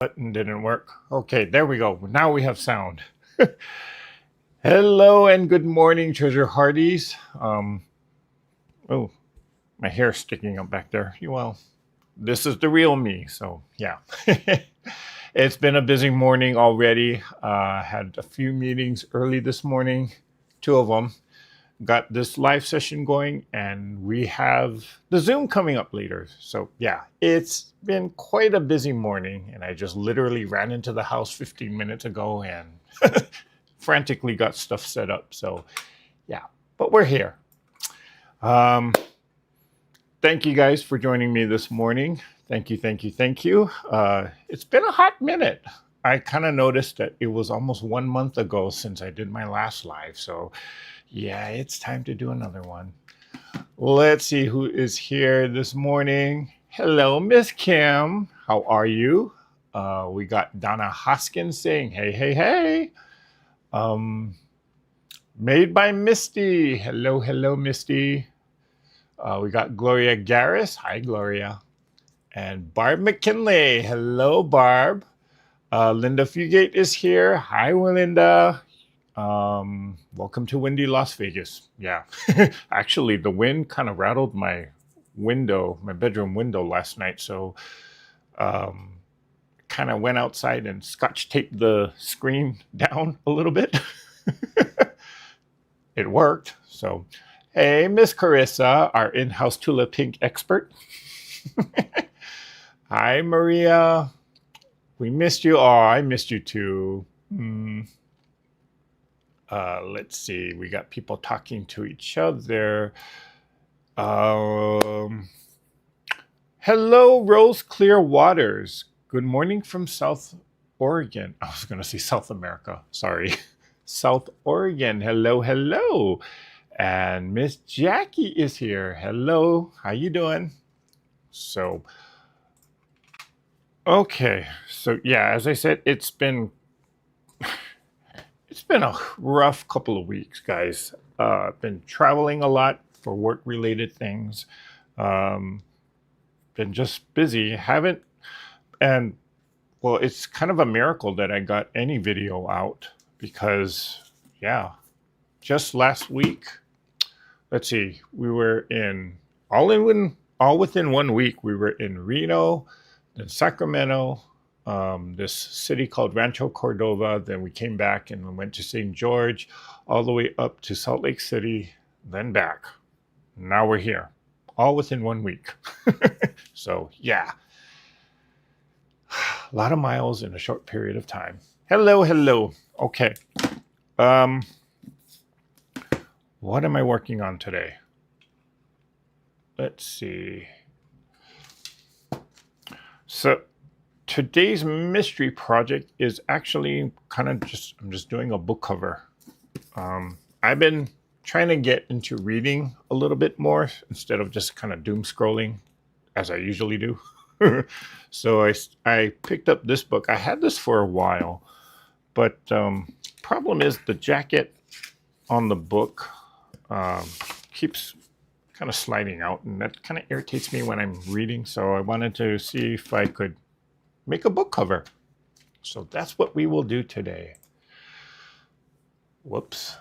Button didn't work. Okay, there we go. Now we have sound. Hello and good morning, Treasure Hardies. Oh, my hair's sticking up back there. Well, this is the real me, so yeah. It's been a busy morning already. Had a few meetings early this morning, two of them. Got this live session going, and we have the Zoom coming up later. So yeah, it's been quite a busy morning, and I just literally ran into the house 15 minutes ago and frantically got stuff set up. So yeah, but we're here. Um, Thank you guys for joining me this morning. Thank you, thank you, thank you. It's been a hot minute. I kind of noticed that it was almost 1 month ago since I did my last live. So yeah, it's time to do another one. Let's see who is here this morning. Hello, Miss Kim. How are you? We got Donna Hoskins saying, hey, hey, hey. Made by Misty. Hello, hello, Misty. We got Gloria Garris. Hi, Gloria. And Barb McKinley. Hello, Barb. Linda Fugate is here. Hi, Linda. Welcome to windy Las Vegas. Yeah. Actually, the wind kind of rattled my window, my bedroom window last night. So kind of went outside and scotch taped the screen down a little bit. It worked. So, hey, Miss Carissa, our in-house Tula Pink expert. Hi, Maria. We missed you. Oh, I missed you too. Let's see. We got people talking to each other. Hello, Rose Clear Waters. Good morning from South Oregon. I was going to say South America. Sorry. South Oregon. Hello, hello. And Miss Jackie is here. Hello. How you doing? So, okay. So yeah, as I said, it's been a rough couple of weeks, guys. Been traveling a lot for work-related things. Been just busy. Haven't, and well, it's kind of a miracle that I got any video out because, yeah, just last week. Let's see, we were all within 1 week. We were in Reno, then Sacramento, this city called Rancho Cordova. Then we came back and we went to St. George, all the way up to Salt Lake City, then back. Now we're here, all within 1 week. So yeah, a lot of miles in a short period of time. Hello, hello. Okay. What am I working on today? Let's see. So today's mystery project is actually kind of I'm just doing a book cover. I've been trying to get into reading a little bit more instead of just kind of doom scrolling as I usually do. So I picked up this book. I had this for a while, but problem is the jacket on the book keeps kind of sliding out, and that kind of irritates me when I'm reading. So I wanted to see if I could make a book cover. So that's what we will do today. Whoops.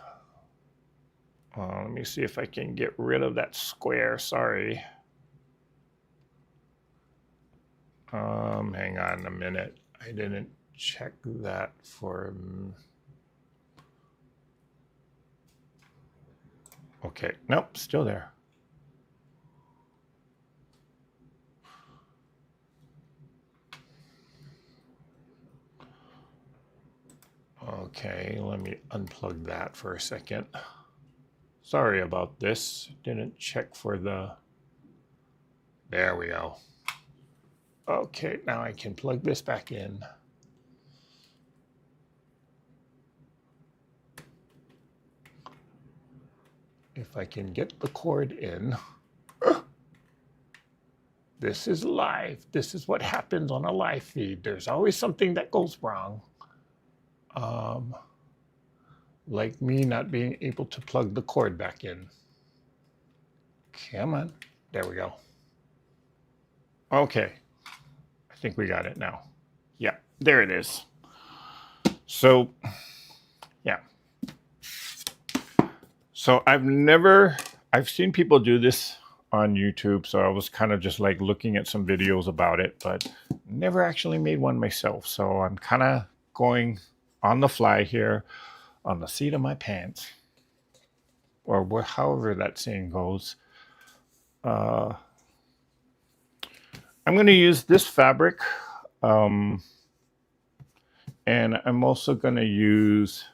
Let me see if I can get rid of that square. Sorry. Hang on a minute. I didn't check that for... Okay, nope, still there. Okay, let me unplug that for a second. Sorry about this. Didn't check for the... There we go. Okay, now I can plug this back in. If I can get the cord in. This is live. This is what happens on a live feed. There's always something that goes wrong. Like me not being able to plug the cord back in. Come on. There we go. Okay. I think we got it now. Yeah, there it is. So, yeah. So I've seen people do this on YouTube, so I was kind of just like looking at some videos about it, but never actually made one myself. So I'm kind of going on the fly here, on the seat of my pants, or however that saying goes. I'm going to use this fabric, and I'm also going to use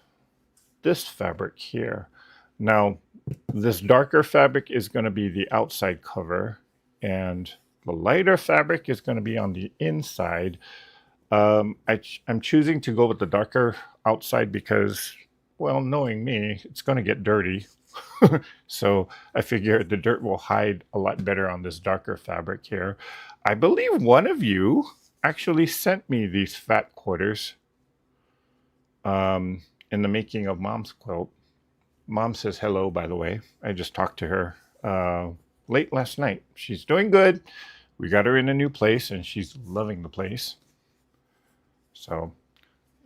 this fabric here. Now, this darker fabric is going to be the outside cover, and the lighter fabric is going to be on the inside. I'm choosing to go with the darker outside because, well, knowing me, it's going to get dirty. So I figure the dirt will hide a lot better on this darker fabric here. I believe one of you actually sent me these fat quarters in the making of Mom's quilt. Mom says hello, by the way. I just talked to her late last night. She's doing good. We got her in a new place, and she's loving the place. So,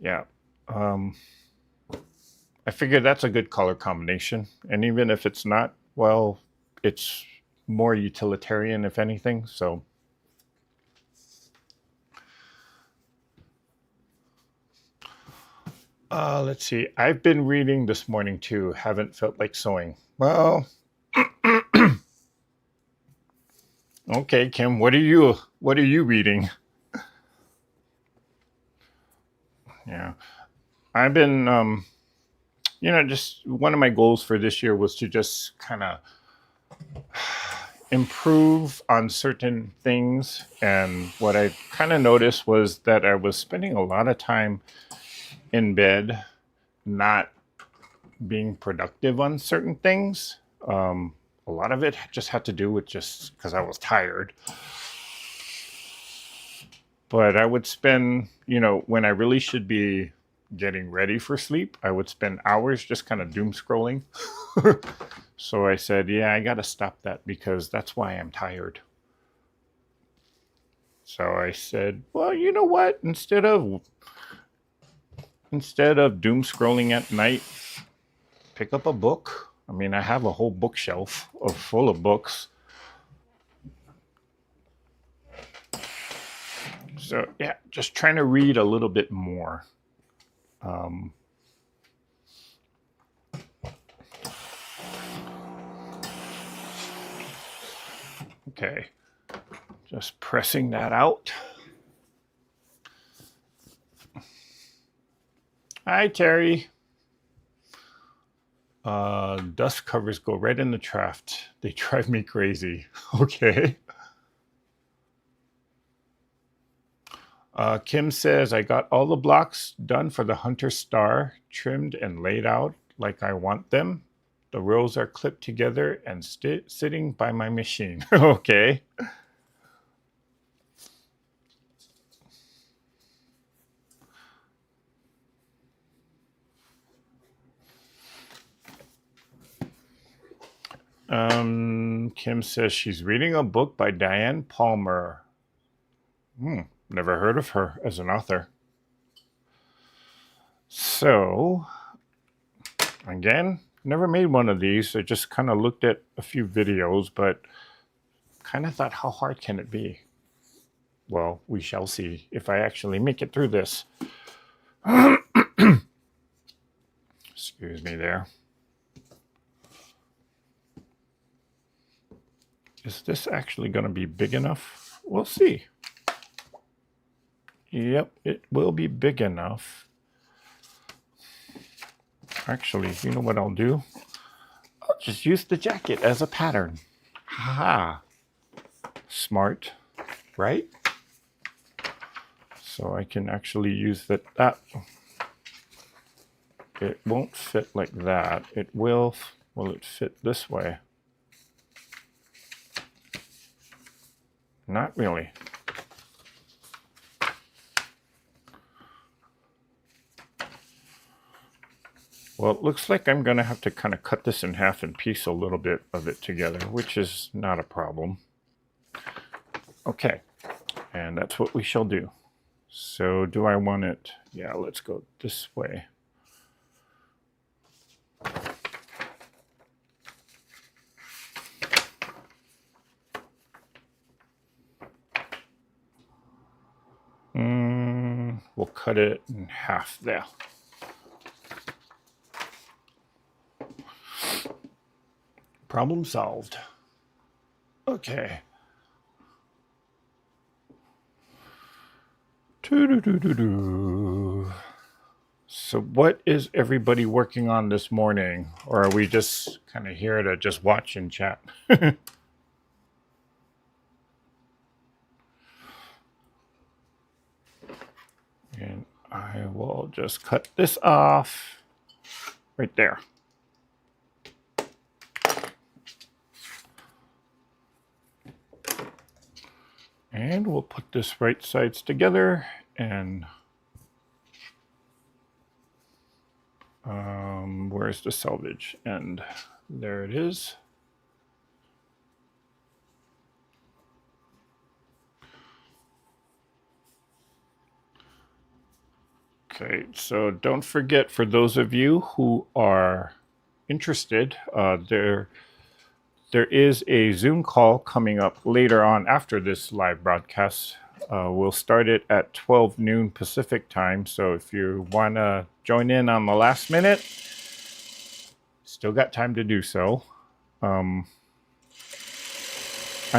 yeah. I figure that's a good color combination. And even if it's not, well, it's more utilitarian, if anything. So, let's see. I've been reading this morning too. Haven't felt like sewing. Well, okay, Kim. What are you reading? Yeah, I've been. Just one of my goals for this year was to just kind of improve on certain things. And what I kind of noticed was that I was spending a lot of time in bed, not being productive on certain things. A lot of it just had to do with just because I was tired. But I would spend, when I really should be getting ready for sleep, I would spend hours just kind of doom scrolling. So I said, yeah, I got to stop that because that's why I'm tired. So I said, well, you know what? Instead of doom scrolling at night, pick up a book. I mean, I have a whole bookshelf full of books. So yeah, just trying to read a little bit more. Okay, just pressing that out. Hi, Terry. Dust covers go right in the draft. They drive me crazy. Okay. Kim says, I got all the blocks done for the Hunter Star, trimmed and laid out like I want them. The rows are clipped together and sitting by my machine. Okay. Kim says she's reading a book by Diane Palmer. Never heard of her as an author. So, again, never made one of these. I just kind of looked at a few videos, but kind of thought, how hard can it be? Well, we shall see if I actually make it through this. Excuse me there. Is this actually going to be big enough? We'll see. Yep, it will be big enough. Actually, you know what I'll do? I'll just use the jacket as a pattern. Ha! Smart, right? So I can actually use that. It won't fit like that. It will it fit this way? Not really. Well, it looks like I'm going to have to kind of cut this in half and piece a little bit of it together, which is not a problem. Okay, and that's what we shall do. So do I want it? Yeah, let's go this way. We'll cut it in half there. Problem solved. Okay. So what is everybody working on this morning? Or are we just kind of here to just watch and chat? And I will just cut this off right there. And we'll put this right sides together and where's the selvage end? There it is. Okay, so don't forget, for those of you who are interested, there is a Zoom call coming up later on after this live broadcast. We'll start it at 12 noon Pacific time. So if you want to join in on the last minute, still got time to do so. I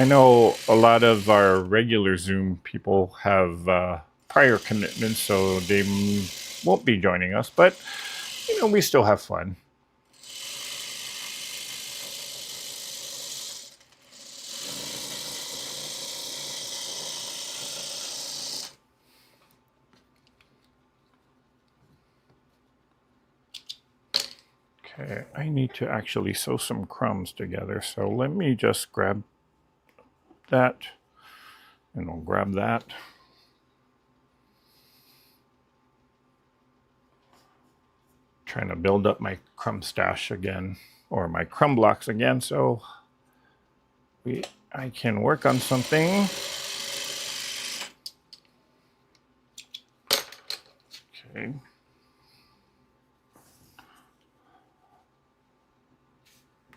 know a lot of our regular Zoom people have prior commitments, so they won't be joining us, but you know, we still have fun. Okay, I need to actually sew some crumbs together, so let me just grab that, and I'll grab that. Trying to build up my crumb stash again, or my crumb blocks again, so I can work on something. Okay.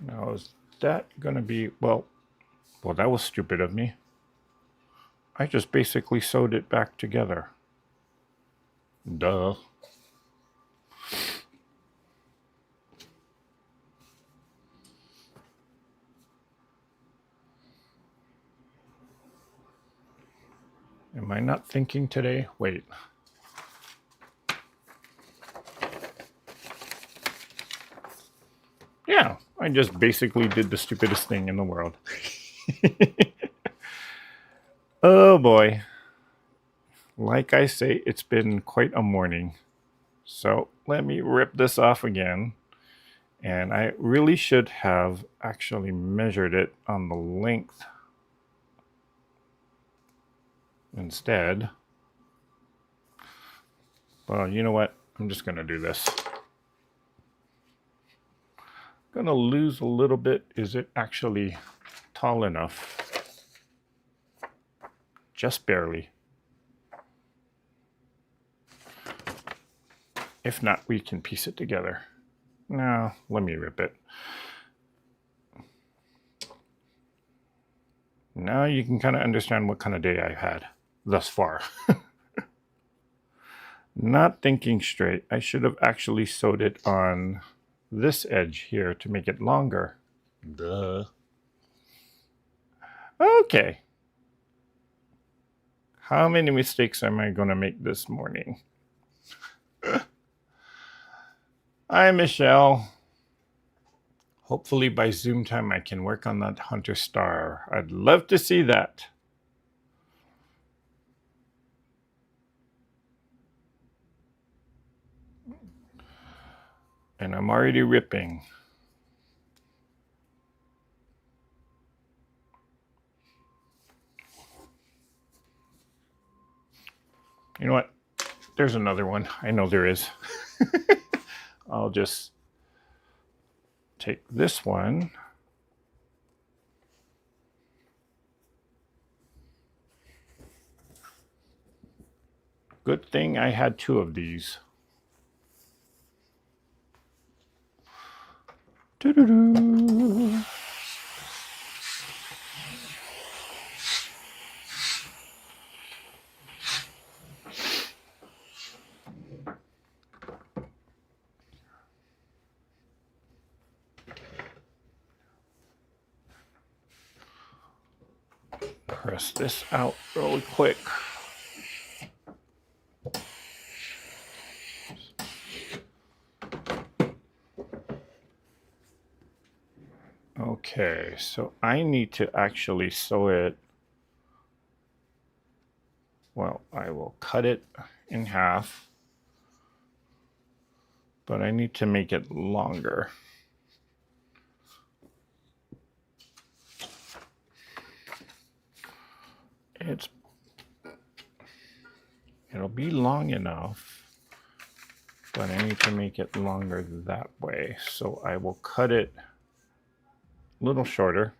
Now is that gonna be, well, that was stupid of me. I just basically sewed it back together. Duh. Am I not thinking today? Wait. Yeah, I just basically did the stupidest thing in the world. Oh boy. Like I say, it's been quite a morning. So let me rip this off again. And I really should have actually measured it on the length instead. Well, you know what? I'm just going to do this. Going to lose a little bit. Is it actually tall enough? Just barely. If not, we can piece it together. No, let me rip it. Now you can kind of understand what kind of day I've had thus far. Not thinking straight. I should have actually sewed it on this edge here to make it longer. Duh. Okay. How many mistakes am I going to make this morning? Hi, Michelle. Hopefully by Zoom time I can work on that Hunter Star. I'd love to see that. And I'm already ripping. You know what? There's another one. I know there is. I'll just take this one. Good thing I had 2 of these. Doo-doo-doo. Press this out really quick. Okay, so I need to actually sew it. Well, I will cut it in half, but I need to make it longer. It'll be long enough, but I need to make it longer that way. So I will cut it a little shorter.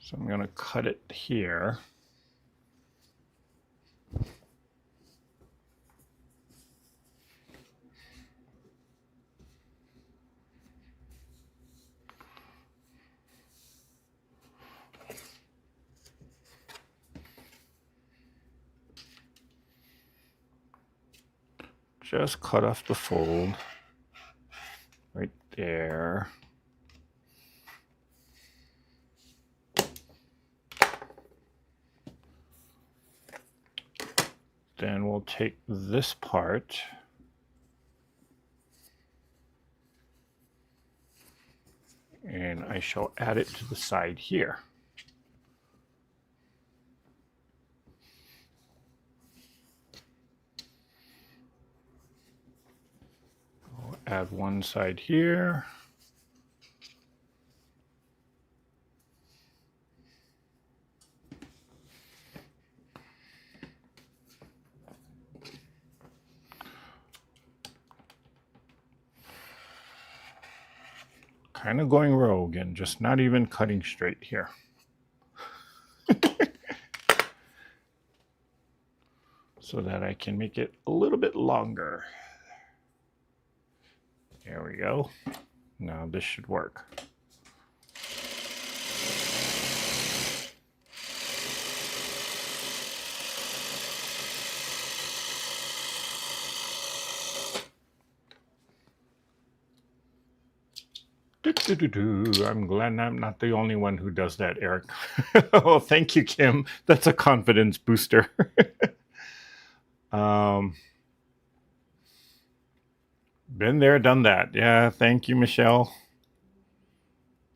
So I'm going to cut it here. Just cut off the fold right there. Then we'll take this part and I shall add it to the side here. I'll add one side here. Kind of going rogue and just not even cutting straight here. So that I can make it a little bit longer. There we go. Now this should work. I'm glad I'm not the only one who does that, Eric. Oh, thank you, Kim. That's a confidence booster. Been there, done that. Yeah, thank you, Michelle.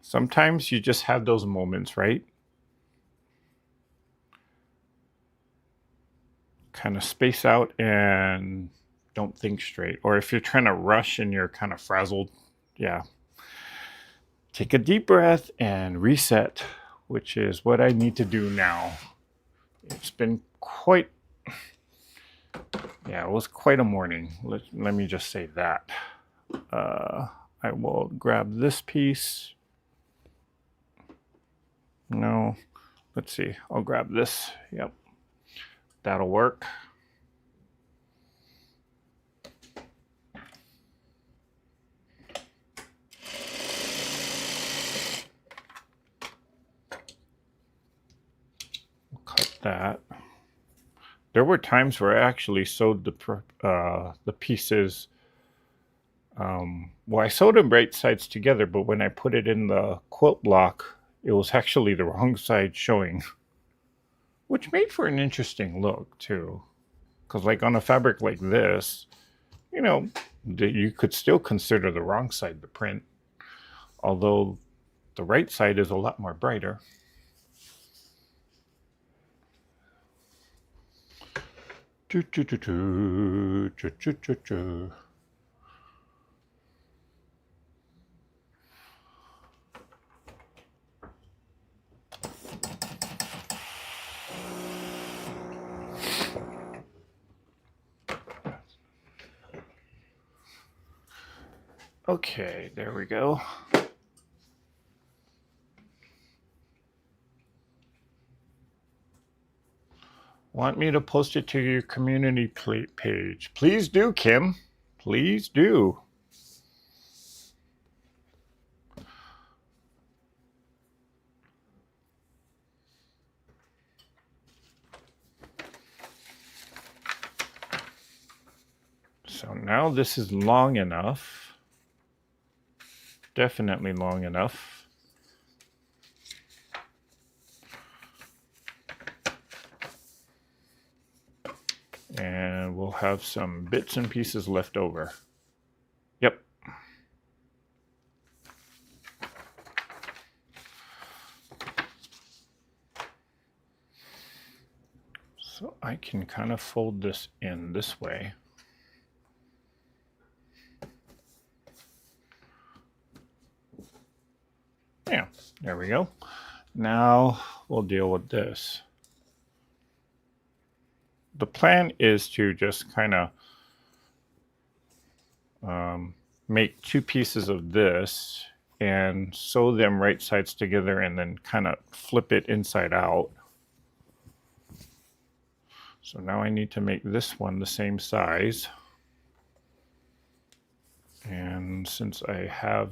Sometimes you just have those moments, right? Kind of space out and don't think straight. Or if you're trying to rush and you're kind of frazzled, yeah. Take a deep breath and reset, which is what I need to do now. It's been quite, yeah, it was quite a morning. Let me just say that. I will grab this piece. No, let's see. I'll grab this. Yep, that'll work. Cut that. There were times where I actually sewed the pieces. Well, I sewed them right sides together, but when I put it in the quilt block, it was actually the wrong side showing, which made for an interesting look too. Because like on a fabric like this, you know, you could still consider the wrong side the print, although the right side is a lot more brighter. Okay, there we go. Want me to post it to your community page? Please do, Kim. Please do. So now this is long enough. Definitely long enough. And we'll have some bits and pieces left over. Yep. So I can kind of fold this in this way. Yeah, there we go. Now we'll deal with this. The plan is to just kind of make two pieces of this and sew them right sides together and then kind of flip it inside out. So now I need to make this one the same size. And since I have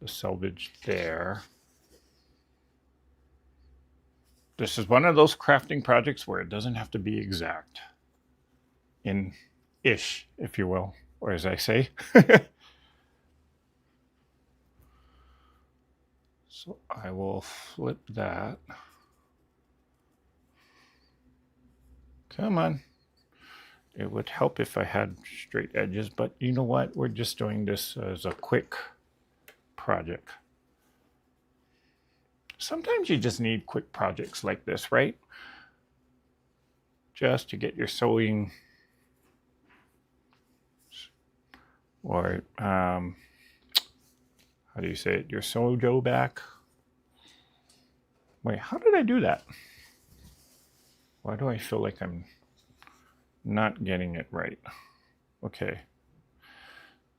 the selvage there, this is one of those crafting projects where it doesn't have to be exact. In-ish, if you will, or as I say. So I will flip that. Come on. It would help if I had straight edges, but you know what? We're just doing this as a quick project. Sometimes you just need quick projects like this, right? Just to get your sewing or how do you say it? Your sojo back. Wait, how did I do that? Why do I feel like I'm not getting it right? Okay,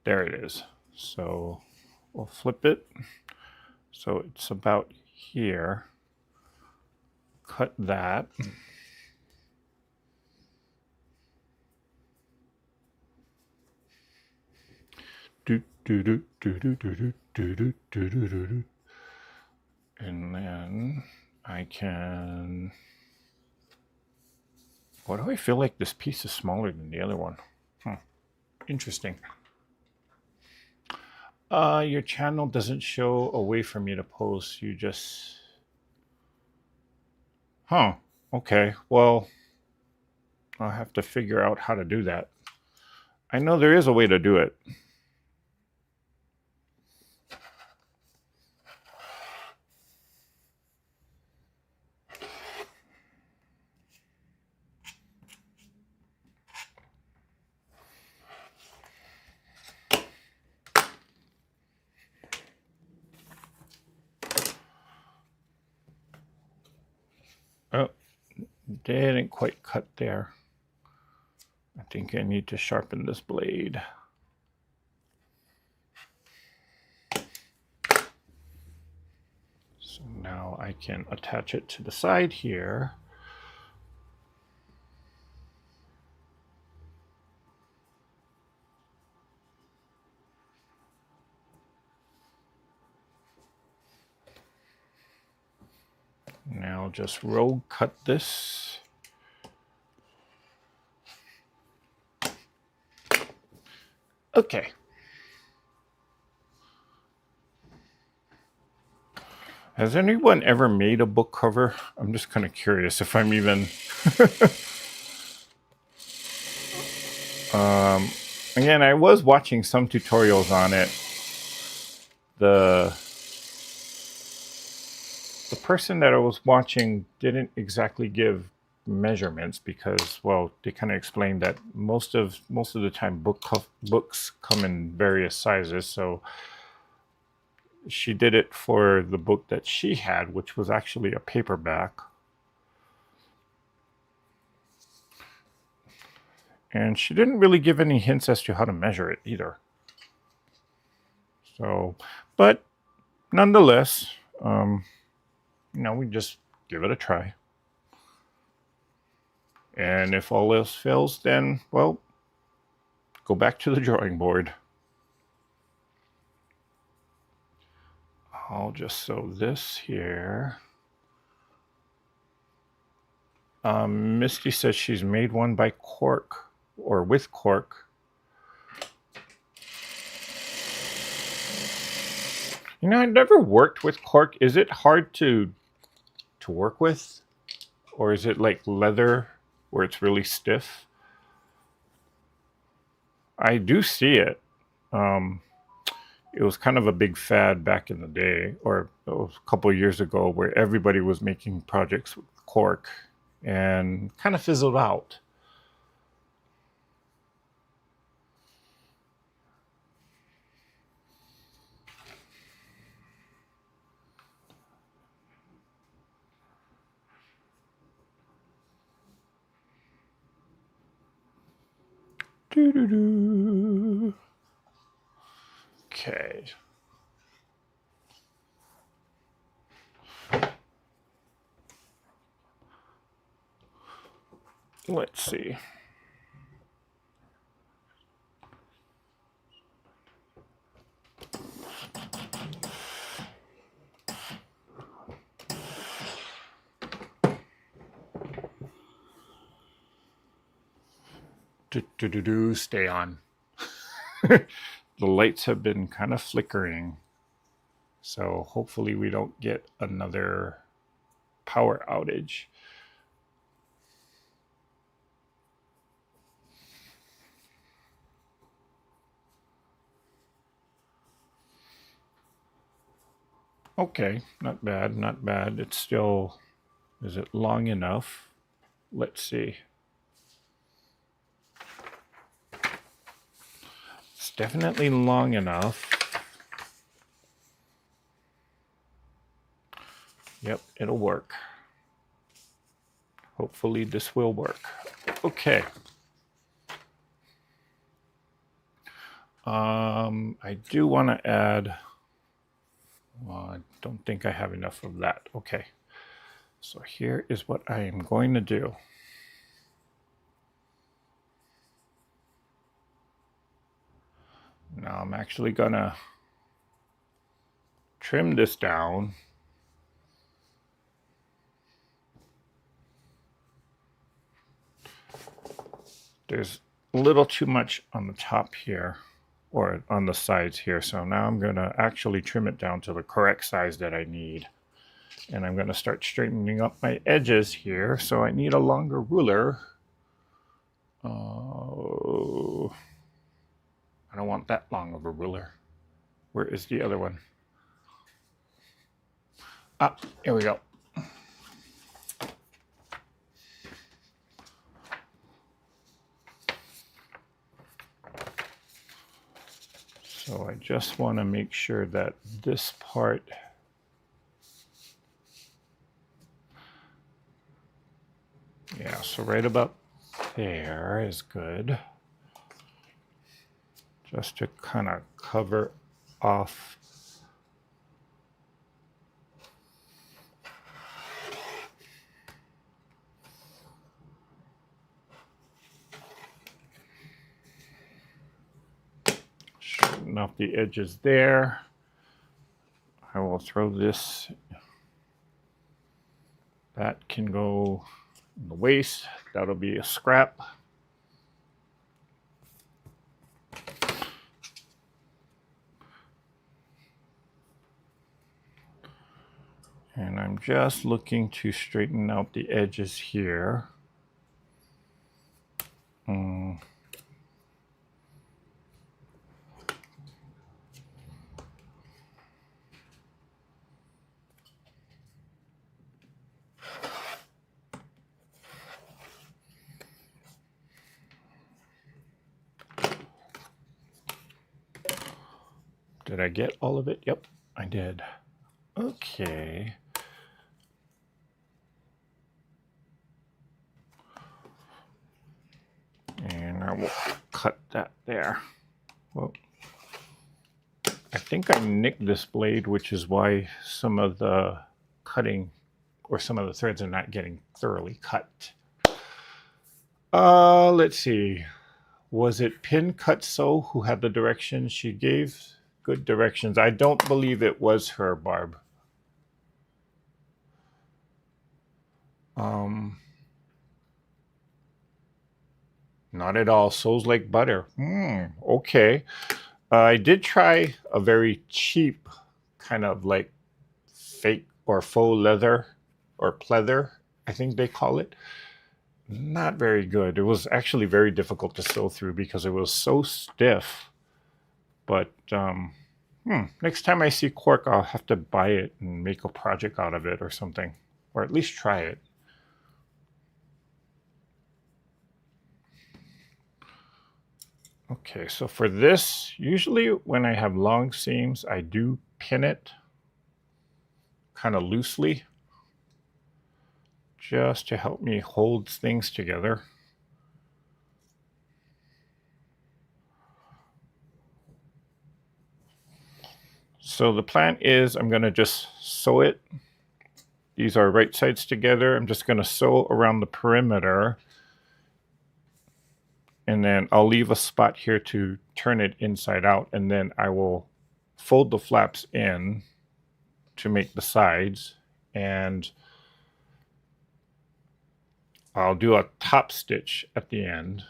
there it is. So we'll flip it. So it's about here. Cut that. And then I can. Why do I feel like this piece is smaller than the other one? Interesting. Your channel doesn't show a way for me to post. You just. Huh. Okay. Well, I'll have to figure out how to do that. I know there is a way to do it. Oh, didn't quite cut there. I think I need to sharpen this blade. So now I can attach it to the side here. Now just roll cut this. Okay. Has anyone ever made a book cover? I'm just kind of curious if I'm even... Again, I was watching some tutorials on it. The person that I was watching didn't exactly give measurements because, well, they kind of explained that most of the time books come in various sizes. So she did it for the book that she had, which was actually a paperback. And she didn't really give any hints as to how to measure it either. So, but nonetheless, we just give it a try. And if all else fails, then, well, go back to the drawing board. I'll just sew this here. Misty says she's made one by cork or with cork. I never worked with cork. Is it hard to work with? Or is it like leather where it's really stiff? I do see it. It was kind of a big fad back in the day, or a couple of years ago, where everybody was making projects with cork and kind of fizzled out. Doo-doo-doo. Okay. Let's see. Stay on. The lights have been kind of flickering. So hopefully we don't get another power outage. Okay, not bad, not bad. It's still, is it long enough? Let's see. It's definitely long enough. Yep, it'll work. Hopefully this will work. Okay. I do want to add, well, I don't think I have enough of that. Okay. So here is what I am going to do. Now I'm actually gonna trim this down. There's a little too much on the top here, or on the sides here. So now I'm gonna actually trim it down to the correct size that I need. And I'm gonna start straightening up my edges here. So I need a longer ruler. Oh, I don't want that long of a ruler. Where is the other one? Ah, here we go. So I just want to make sure that this part so right about there is good. Just to kind of cover off shorten off the edges there. I will throw this. That can go in the waste. That'll be a scrap. And I'm just looking to straighten out the edges here. Did I get all of it? Yep, I did. Okay. And I will cut that there. Well, I think I nicked this blade, which is why some of the cutting or some of the threads are not getting thoroughly cut. Let's see. Was it Pin Cut Sew who had the directions? She gave good directions. I don't believe it was her, Barb. Not at all. Sews like butter. Okay. I did try a very cheap kind of like fake or faux leather or pleather, I think they call it. Not very good. It was actually very difficult to sew through because it was so stiff. But next time I see cork, I'll have to buy it and make a project out of it or something, or at least try it. Okay, so for this, usually when I have long seams, I do pin it kind of loosely just to help me hold things together. So the plan is I'm going to just sew it. These are right sides together. I'm just going to sew around the perimeter. And then I'll leave a spot here to turn it inside out. And then I will fold the flaps in to make the sides. And I'll do a top stitch at the end.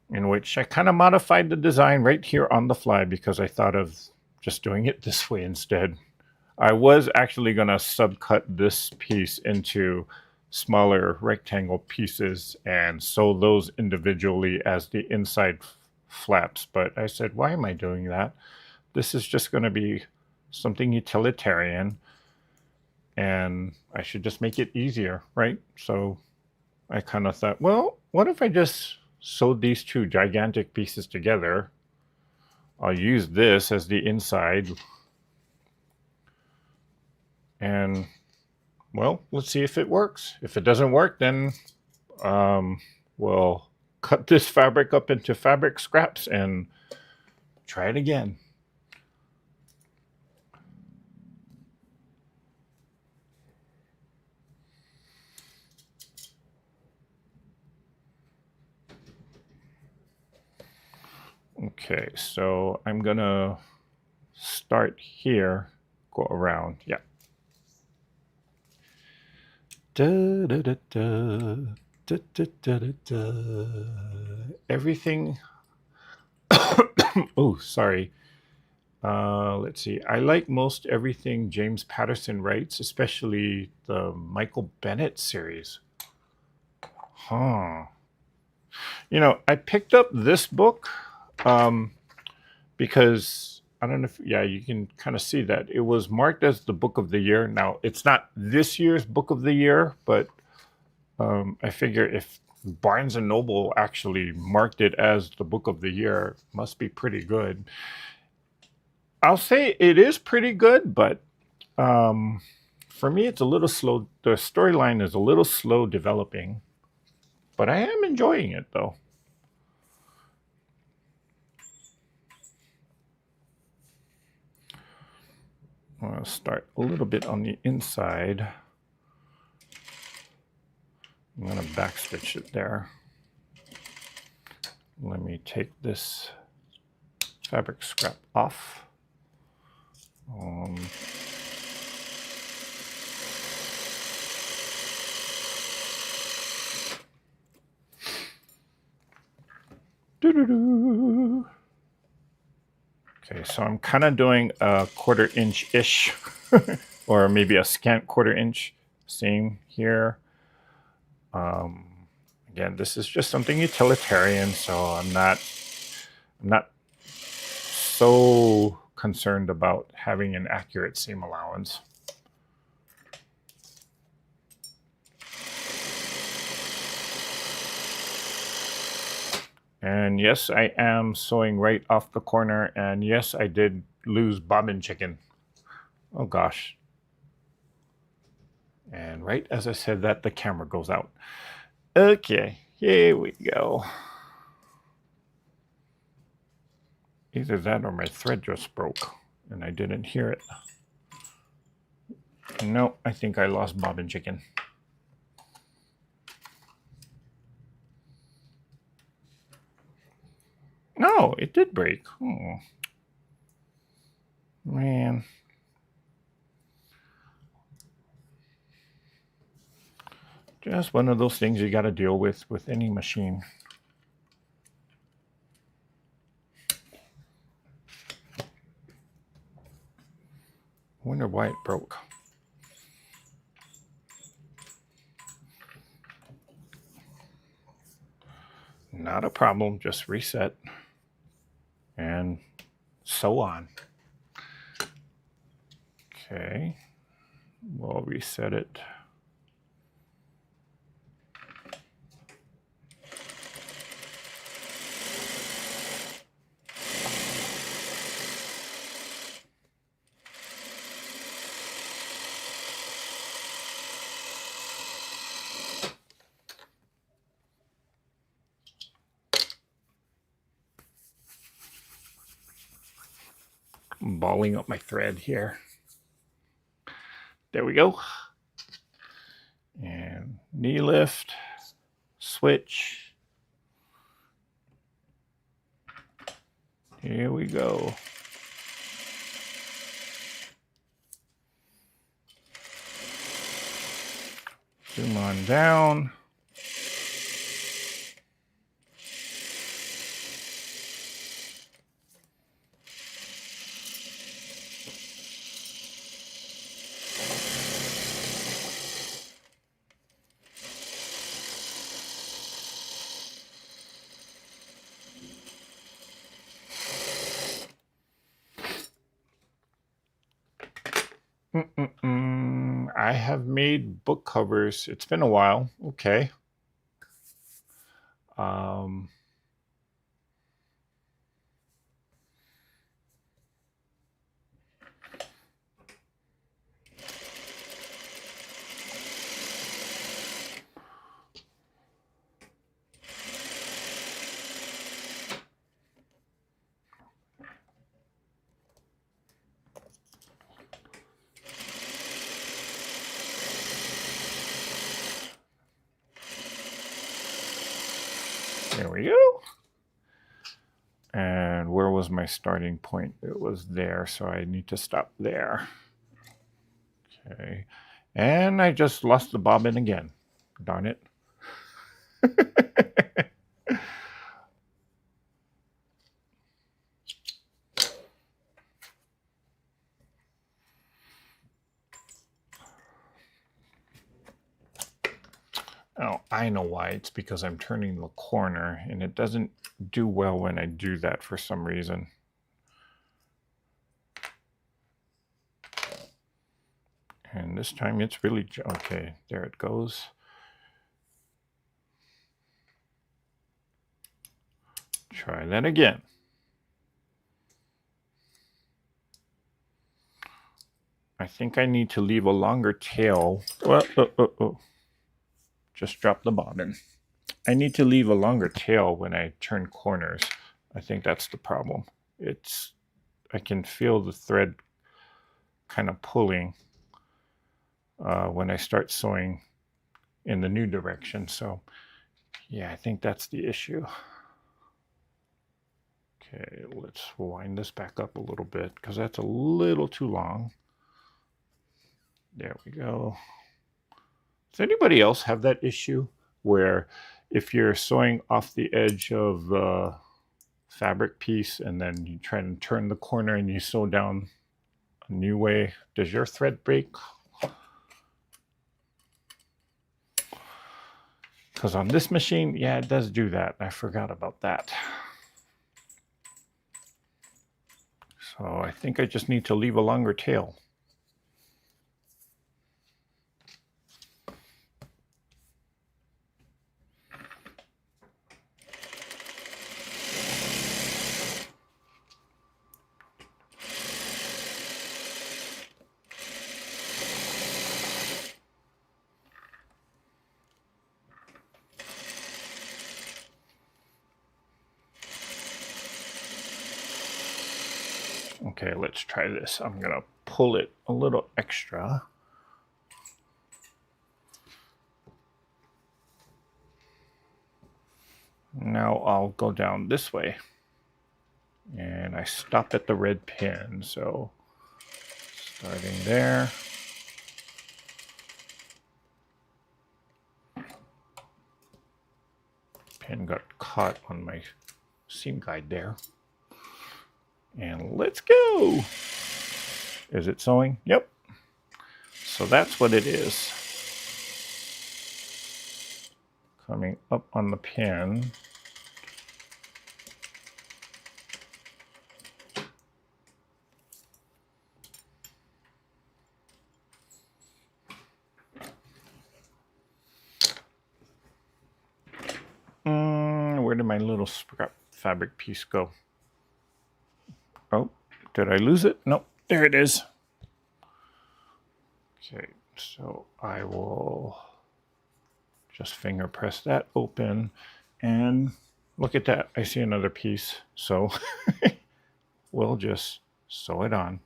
In which I kind of modified the design right here on the fly because I thought of just doing it this way instead. I was actually going to subcut this piece into smaller rectangle pieces and sew those individually as the inside flaps, but I said, why am I doing that? This is just going to be something utilitarian and I should just make it easier, right? So I kind of thought, well, what if I just sewed these two gigantic pieces together? I'll use this as the inside. And, well, let's see if it works. If it doesn't work, then we'll cut this fabric up into fabric scraps and try it again. Okay, so I'm gonna start here, go around, yeah. Da, da, da, da, da, da, da, da, da. Everything, oh, sorry. Let's see, I like most everything James Patterson writes, especially the Michael Bennett series. Huh. You know, I picked up this book because I don't know if, yeah, you can kind of see that it was marked as the book of the year. Now, it's not this year's book of the year, but I figure if Barnes and Noble actually marked it as the book of the year, it must be pretty good. I'll say it is pretty good, but for me, it's a little slow. The storyline is a little slow developing, but I am enjoying it though. I'm going to start a little bit on the inside. I'm going to backstitch it there. Let me take this fabric scrap off. Okay, so I'm kind of doing a 1/4 inch-ish, or maybe a scant 1/4 inch seam here. Again, this is just something utilitarian, so I'm not so concerned about having an accurate seam allowance. And yes, I am sewing right off the corner, and yes, I did lose bobbin chicken. Oh gosh. And right as I said that, the camera goes out. Okay, here we go. Either that or my thread just broke and I didn't hear it. No, I think I lost bobbin chicken. No, it did break. Oh, man. Just one of those things you got to deal with any machine. Wonder why it broke. Not a problem, just reset. And so on. Okay, we'll reset it. I'm balling up my thread here. There we go. And knee lift, switch. Here we go. Zoom on down. I have made book covers. It's been a while. Okay. There we go. And where was my starting point? It was there, so I need to stop there. Okay. And I just lost the bobbin again. Darn it. Oh, I know why. It's because I'm turning the corner, and it doesn't do well when I do that for some reason. And this time it's really... Okay, there it goes. Try that again. I think I need to leave a longer tail. Just drop the bobbin. I need to leave a longer tail when I turn corners. I think that's the problem. I can feel the thread kind of pulling when I start sewing in the new direction. So yeah, I think that's the issue. Okay, let's wind this back up a little bit because that's a little too long. There we go. Does anybody else have that issue where if you're sewing off the edge of the fabric piece and then you try and turn the corner and you sew down a new way, does your thread break? Because on this machine, yeah, it does do that. I forgot about that. So I think I just need to leave a longer tail. Okay, let's try this. I'm gonna pull it a little extra. Now I'll go down this way. And I stop at the red pin, so starting there. Pin got caught on my seam guide there. And let's go! Is it sewing? Yep. So that's what it is. Coming up on the pin. Where did my little scrap fabric piece go? Oh, did I lose it? Nope, there it is. Okay, so I will just finger press that open, and look at that, I see another piece. So we'll just sew it on.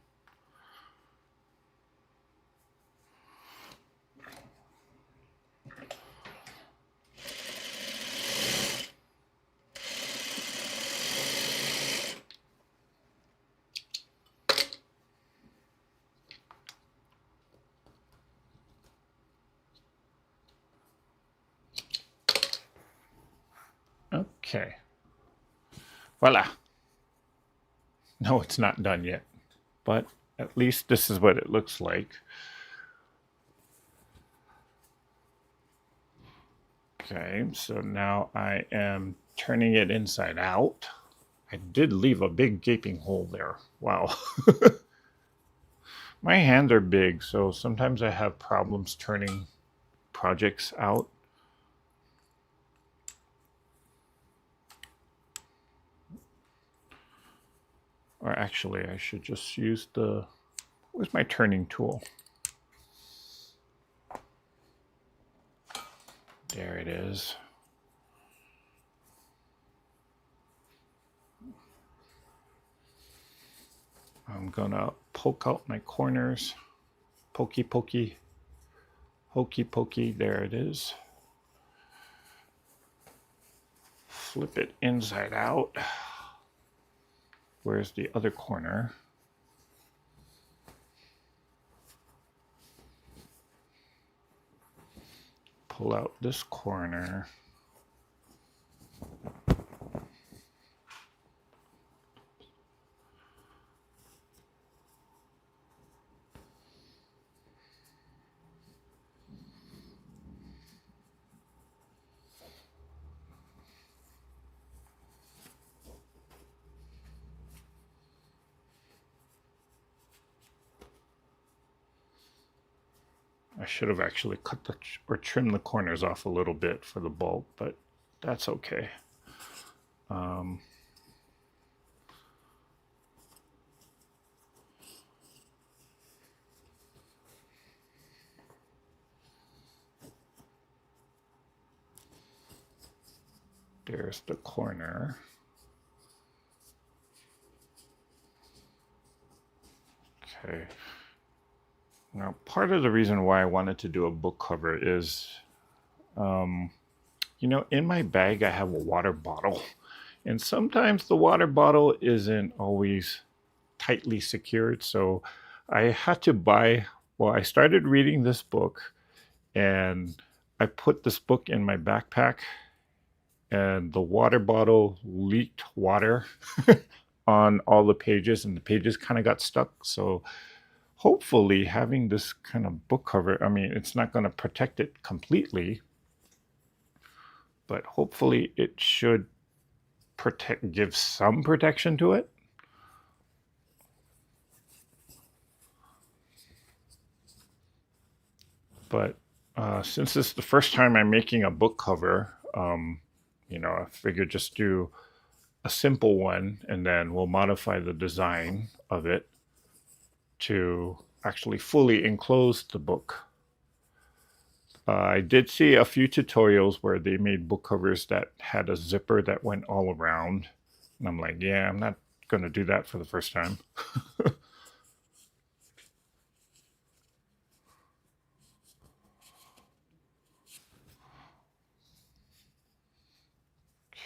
Okay, voila. No, it's not done yet, but at least this is what it looks like. Okay, so now I am turning it inside out. I did leave a big gaping hole there. Wow. My hands are big, so sometimes I have problems turning projects out. Or actually, I should just use the... Where's my turning tool? There it is. I'm gonna poke out my corners. Pokey, pokey. Hokey, pokey. There it is. Flip it inside out. Where's the other corner? Pull out this corner. I should have actually cut or trimmed the corners off a little bit for the bulk, but that's okay. There's the corner. Okay. Now, part of the reason why I wanted to do a book cover is, you know, in my bag I have a water bottle, and sometimes the water bottle isn't always tightly secured. So I had to buy, well, I started reading this book, and I put this book in my backpack, and the water bottle leaked water on all the pages, and the pages kind of got stuck. So hopefully having this kind of book cover, I mean, it's not going to protect it completely, but hopefully it should give some protection to it. But since this is the first time I'm making a book cover, you know, I figured just do a simple one, and then we'll modify the design of it to actually fully enclose the book. I did see a few tutorials where they made book covers that had a zipper that went all around. And I'm like, yeah, I'm not going to do that for the first time.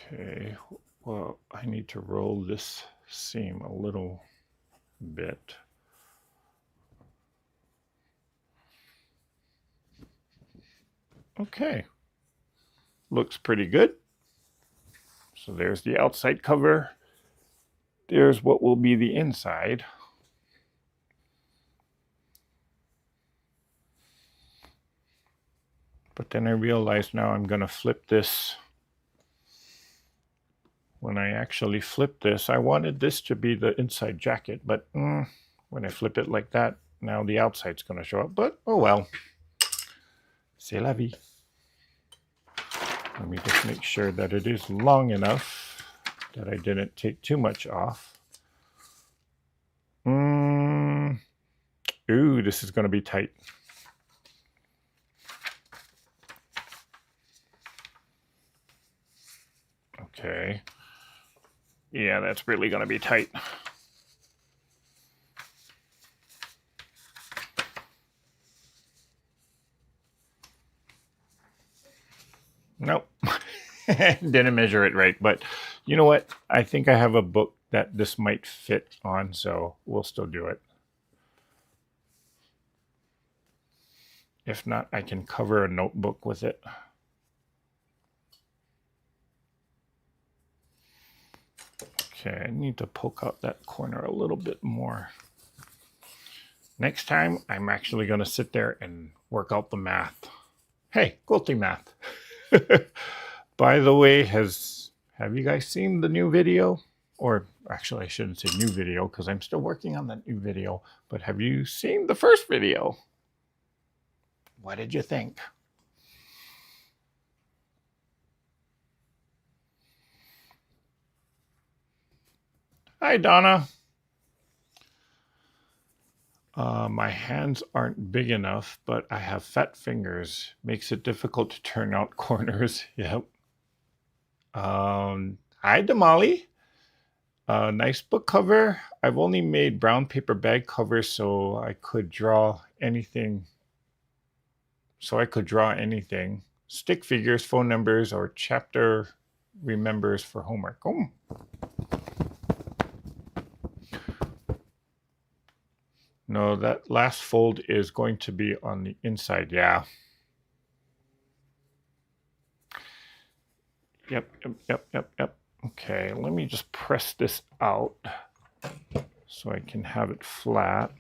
Okay, well, I need to roll this seam a little bit. Okay, looks pretty good. So there's the outside cover. There's what will be the inside. But then I realized now I'm going to flip this. When I actually flip this, I wanted this to be the inside jacket, but when I flip it like that, now the outside's going to show up. But oh well, c'est la vie. Let me just make sure that it is long enough that I didn't take too much off. Ooh, this is going to be tight. Okay. Yeah, that's really going to be tight. Nope. Didn't measure it right, but you know what? I think I have a book that this might fit on, so we'll still do it. If not, I can cover a notebook with it. Okay, I need to poke out that corner a little bit more. Next time, I'm actually going to sit there and work out the math. Hey, quilting math. By the way, have you guys seen the new video? Or actually, I shouldn't say new video because I'm still working on that new video. But have you seen the first video? What did you think? Hi, Donna. My hands aren't big enough, but I have fat fingers. Makes it difficult to turn out corners. Yep. Hi, Damali. Nice book cover. I've only made brown paper bag covers so I could draw anything. Stick figures, phone numbers, or chapter remembers for homework. Oh. No, that last fold is going to be on the inside. Yeah. Yep. Okay, let me just press this out so I can have it flat.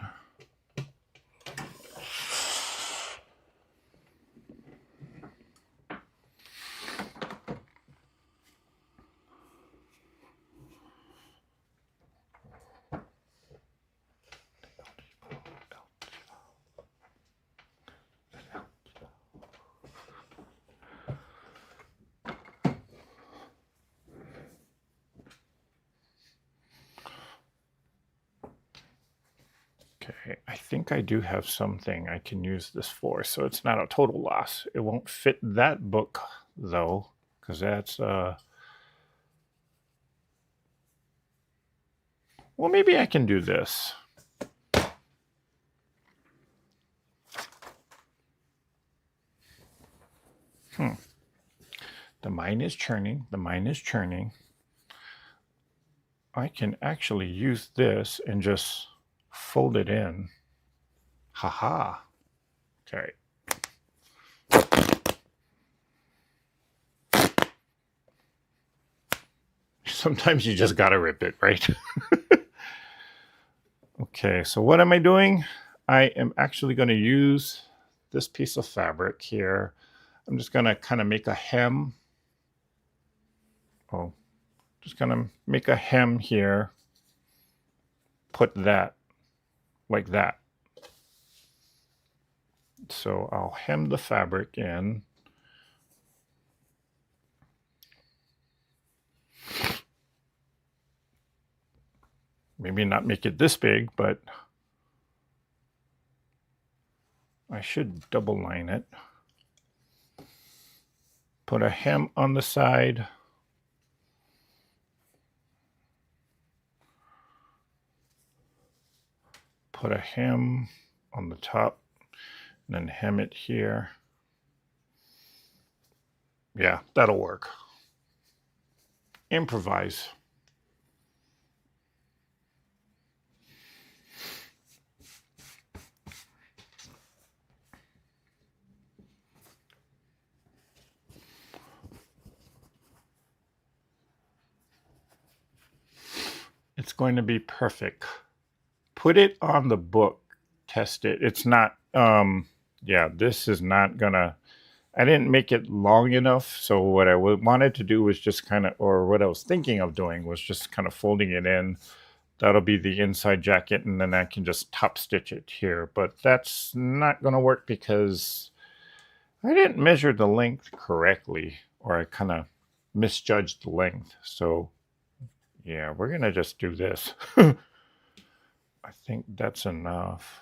Okay, I think I do have something I can use this for, so it's not a total loss. It won't fit that book, though, because that's, well, maybe I can do this. The mind is churning. I can actually use this and just fold it in. Haha. Okay. Sometimes you just gotta rip it, right? Okay, so what am I doing? I am actually going to use this piece of fabric here. I'm just going to kind of make a hem. Oh, just going to make a hem here. Put that like that. So I'll hem the fabric in. Maybe not make it this big, but I should double line it. Put a hem on the side. put a hem on the top and then hem it here. Yeah, that'll work. Improvise. It's going to be perfect. Put it on the book. Test it. It's not, yeah, this is not gonna, I didn't make it long enough. So what I wanted to do was just kind of, or what I was thinking of doing was just kind of folding it in. That'll be the inside jacket, and then I can just top stitch it here. But that's not going to work because I didn't measure the length correctly, or I kind of misjudged the length. So yeah, we're going to just do this. I think that's enough.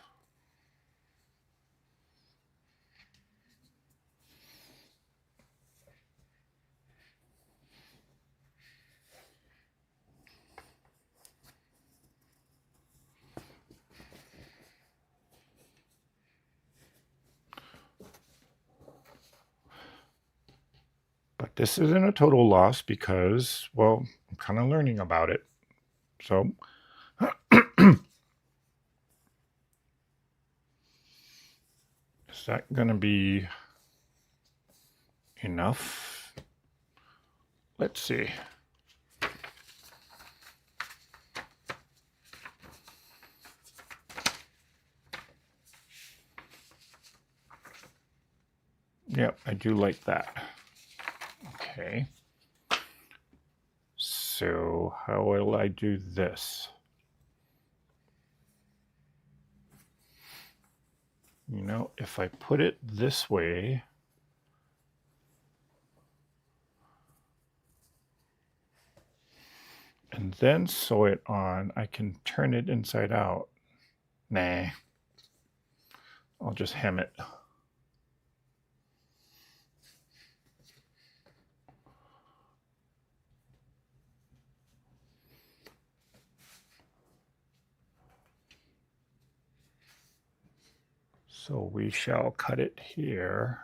But this isn't a total loss because, well, I'm kind of learning about it. So is that going to be enough? Let's see. Yep, I do like that. Okay. So how will I do this? You know, if I put it this way, and then sew it on, I can turn it inside out. Nah, I'll just hem it. So we shall cut it here.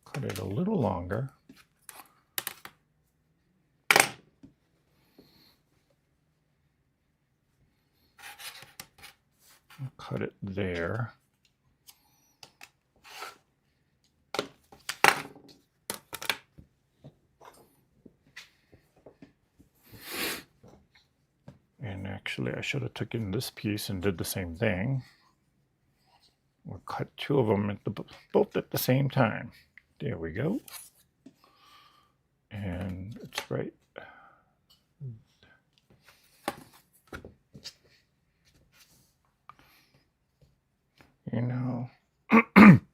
Cut it a little longer. Cut it there. And actually, I should have taken this piece and did the same thing. We'll cut two of them at both at the same time. There we go. And it's right.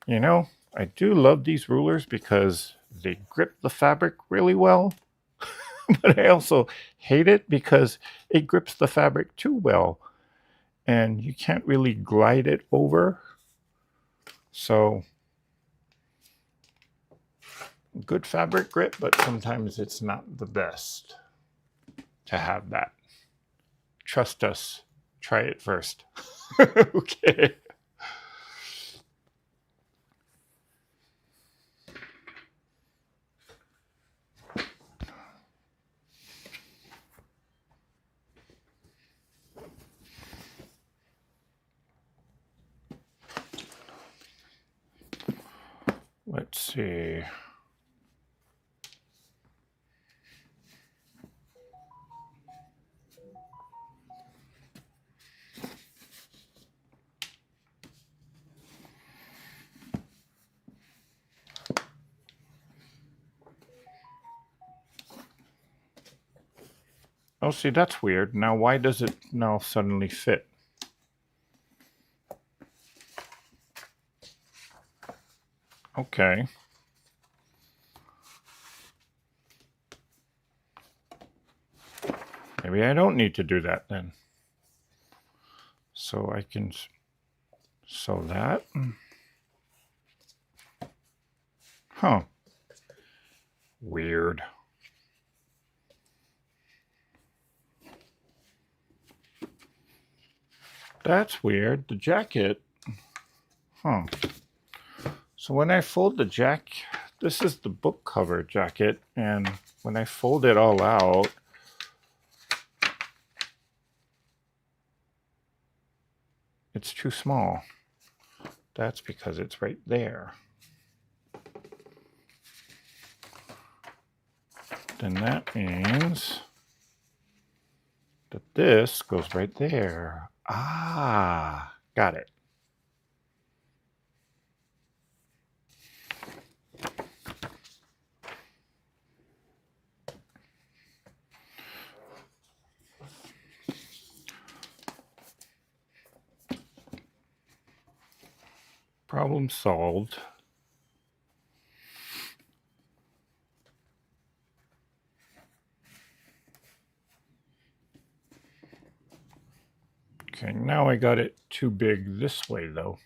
You know, I do love these rulers because they grip the fabric really well. But I also hate it because it grips the fabric too well. And you can't really glide it over. So, good fabric grip, but sometimes it's not the best to have that. Trust us. Try it first. Okay. Let's see. Oh, see, that's weird. Now, why does it now suddenly fit? Okay. Maybe I don't need to do that then. So I can sew that. Huh. Weird. That's weird. The jacket. Huh. So when I fold the this is the book cover jacket, and when I fold it all out, it's too small. That's because it's right there. Then that means that this goes right there. Ah, got it. Problem solved. Okay, now I got it too big this way though.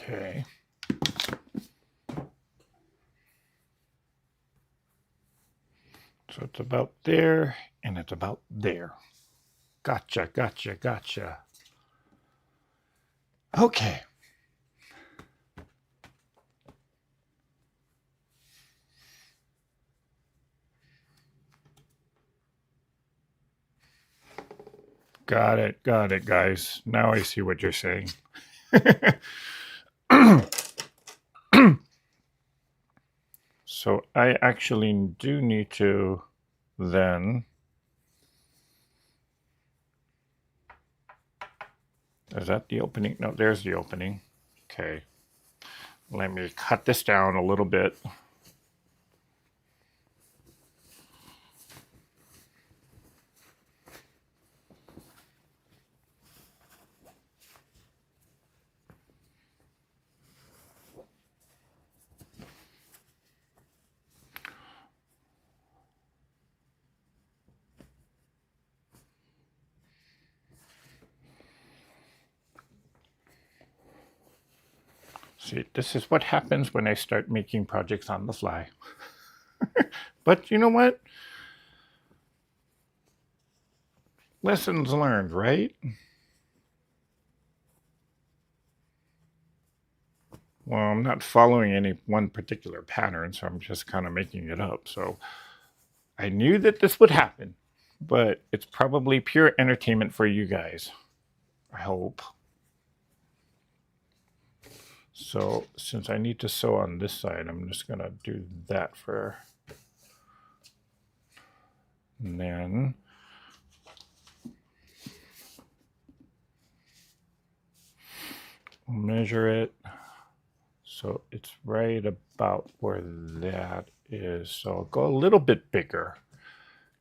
Okay. So it's about there, and it's about there. Gotcha, gotcha, gotcha. Okay. Got it, guys. Now I see what you're saying. So I actually do need to then... Is that the opening? No, there's the opening. Okay. Let me cut this down a little bit. See, this is what happens when I start making projects on the fly. But you know what? Lessons learned, right? Well, I'm not following any one particular pattern, so I'm just kind of making it up. So I knew that this would happen, but it's probably pure entertainment for you guys. I hope. So since I need to sew on this side, I'm just going to do that for... And then measure it so it's right about where that is. So I'll go a little bit bigger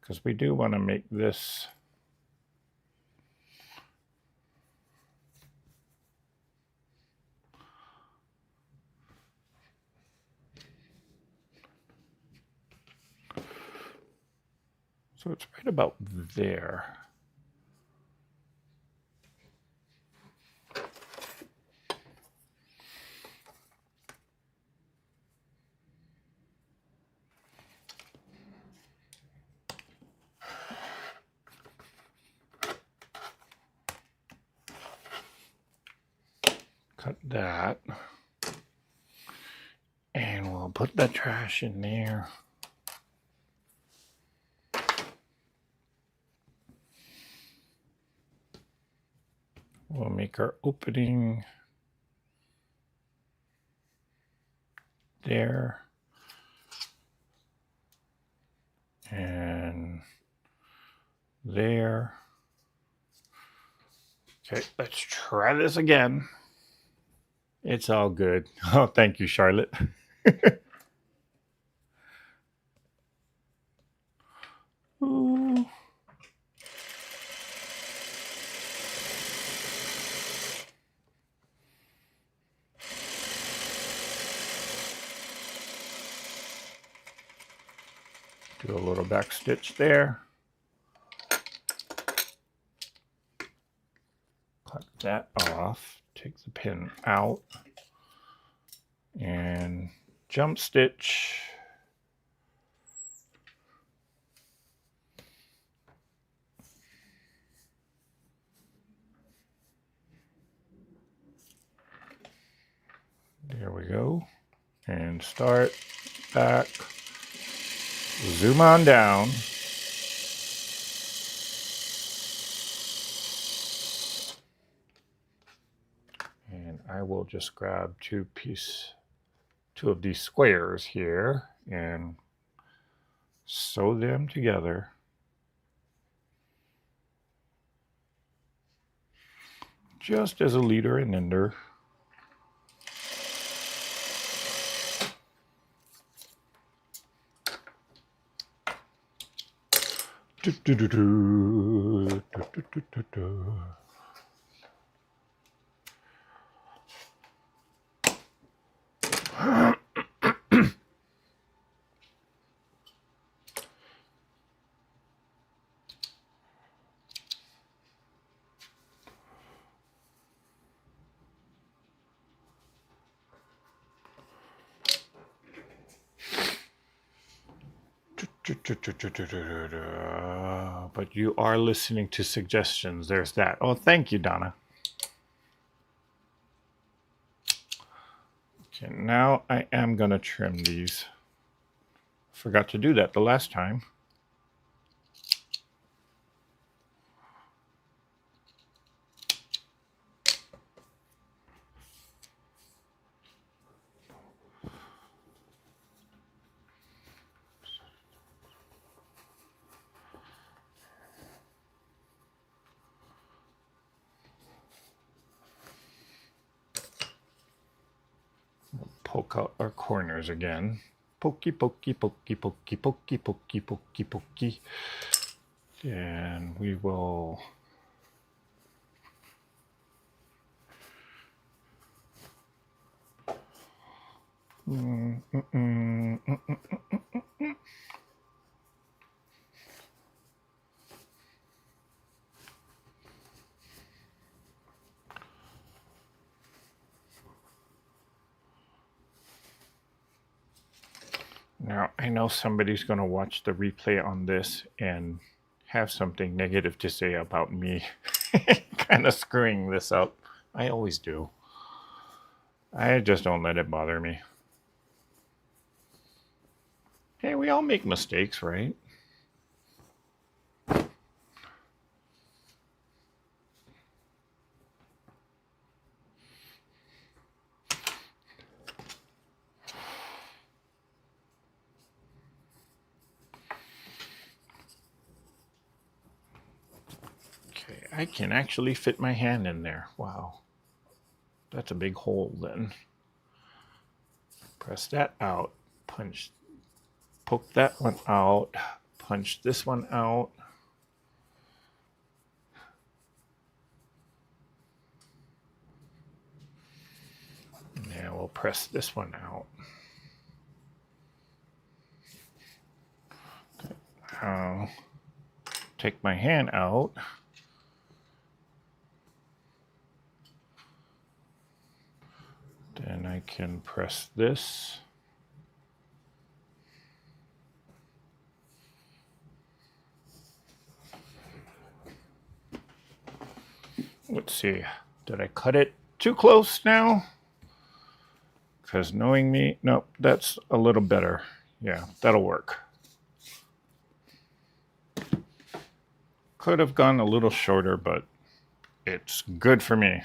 because we do want to make this... So it's right about there. Cut that. And we'll put the trash in there. We'll make our opening there. And there. Okay, let's try this again. It's all good. Oh, thank you, Charlotte. Ooh. Do a little back stitch there. Cut that off. Take the pin out. And jump stitch. There we go. And start back. Zoom on down. And I will just grab two of these squares here and sew them together. Just as a leader and ender. But you are listening to suggestions. There's that. Oh, thank you, Donna. Okay, now I am going to trim these. Forgot to do that the last time. Poke out our corners again. Pokey, pokey, pokey, pokey, pokey, pokey, pokey, pokey. And we will Now, I know somebody's going to watch the replay on this and have something negative to say about me kind of screwing this up. I always do. I just don't let it bother me. Hey, we all make mistakes, right? Okay, I can actually fit my hand in there. Wow. That's a big hole then. Press that out. Punch. Poke that one out. Punch this one out. Now we'll press this one out. Now, take my hand out. Then I can press this. Let's see. Did I cut it too close now? Because knowing me, nope, that's a little better. Yeah, that'll work. Could have gone a little shorter, but it's good for me.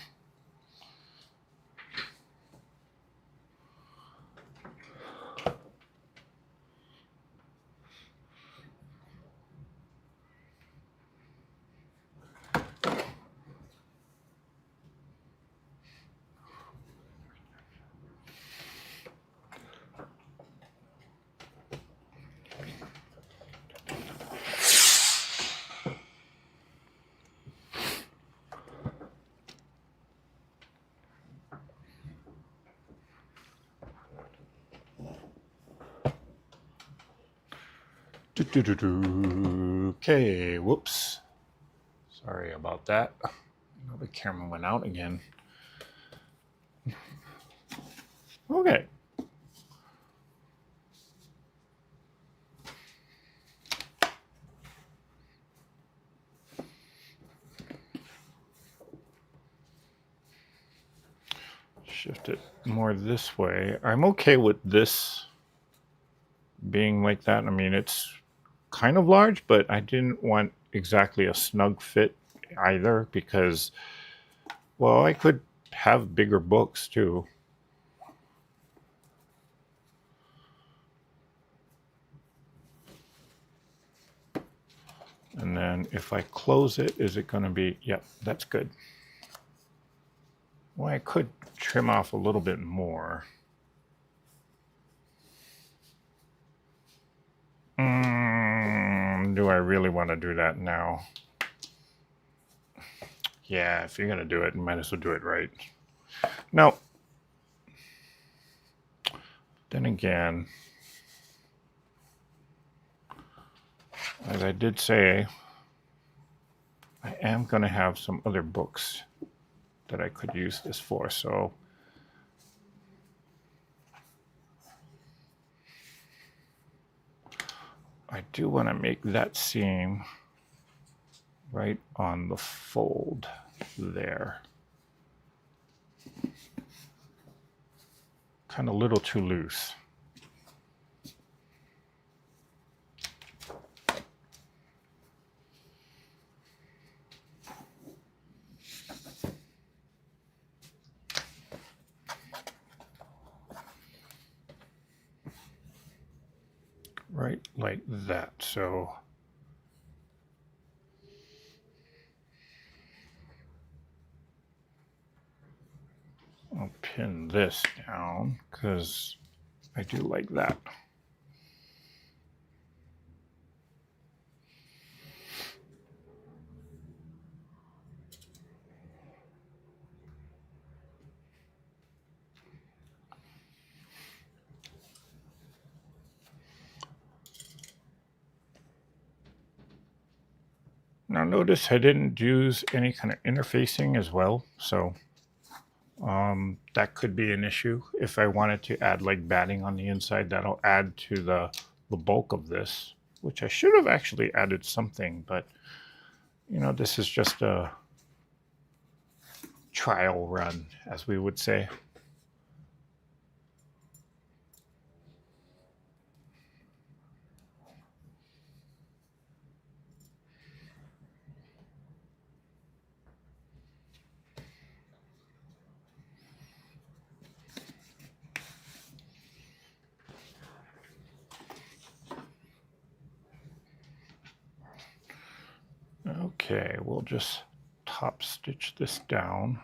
Okay, whoops. Sorry about that. The camera went out again. Okay. Shift it more this way. I'm okay with this being like that. I mean, it's kind of large, but I didn't want exactly a snug fit either because, well, I could have bigger books too. And then if I close it, is it going to be, yep, that's good. Well, I could trim off a little bit more. Do I really want to do that now? Yeah, if you're going to do it, you might as well do it right. Now, then again, as I did say, I am going to have some other books that I could use this for, so I do want to make that seam right on the fold there. Kind of a little too loose. Right like that. So I'll pin this down because I do like that. Now notice I didn't use any kind of interfacing as well, so that could be an issue. If I wanted to add like batting on the inside, that'll add to the bulk of this, which I should have actually added something, but you know, this is just a trial run, as we would say. Okay, we'll just top stitch this down.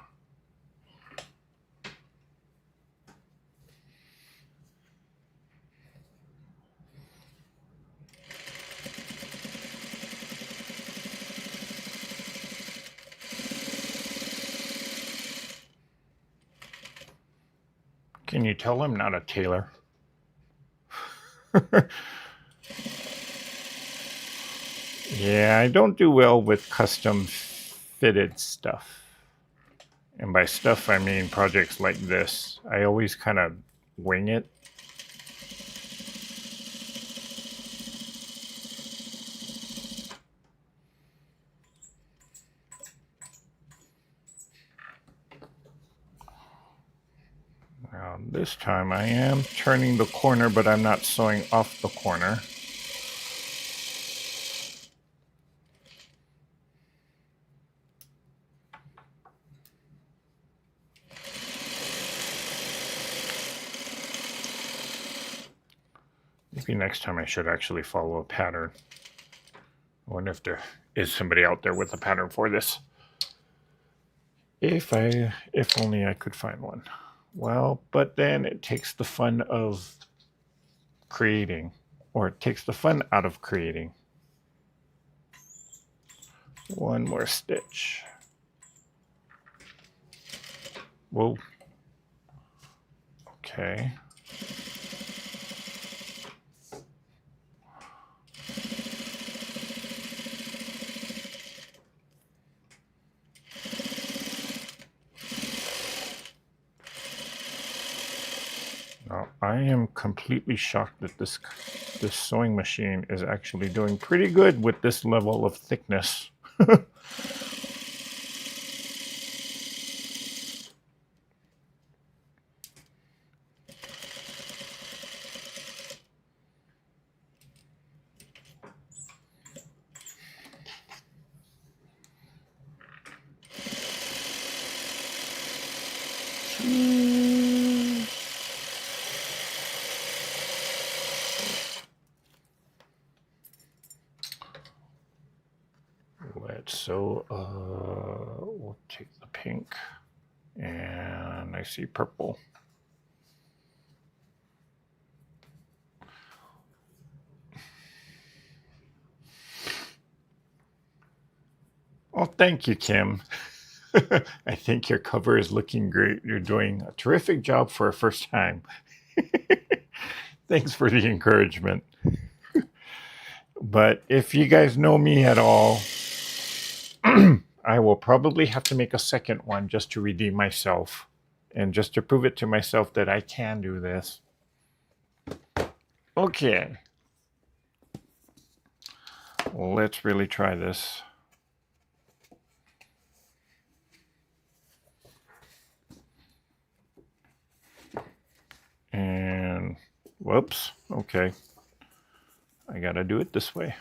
Can you tell I'm not a tailor? Yeah, I don't do well with custom fitted stuff. And by stuff, I mean projects like this. I always kind of wing it. Now, this time I am turning the corner, but I'm not sewing off the corner. Maybe next time I should actually follow a pattern. I wonder if there is somebody out there with a pattern for this. If only I could find one. Well, but then it takes the fun of creating, or it takes the fun out of creating. One more stitch. Whoa. Okay. I am completely shocked that this sewing machine is actually doing pretty good with this level of thickness. So we'll take the pink, and I see purple. Oh, thank you, Kim. I think your cover is looking great. You're doing a terrific job for a first time. Thanks for the encouragement. But if you guys know me at all, I will probably have to make a second one just to redeem myself and just to prove it to myself that I can do this. Okay. Let's really try this. And whoops, okay. I gotta do it this way.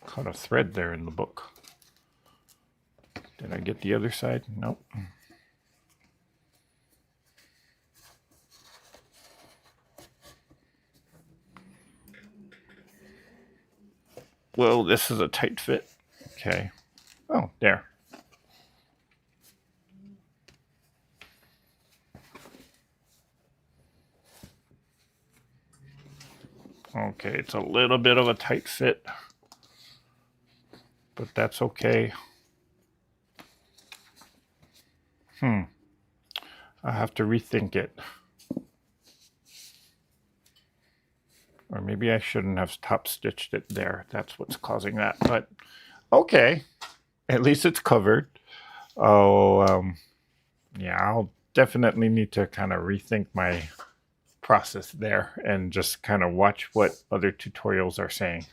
Caught a thread there in the book. Did I get the other side? Nope. Well, this is a tight fit. Okay. Oh, there. Okay, it's a little bit of a tight fit, but that's okay. I have to rethink it. Or maybe I shouldn't have top stitched it there. That's what's causing that. But okay, at least it's covered. Oh, yeah, I'll definitely need to kind of rethink my process there and just kind of watch what other tutorials are saying.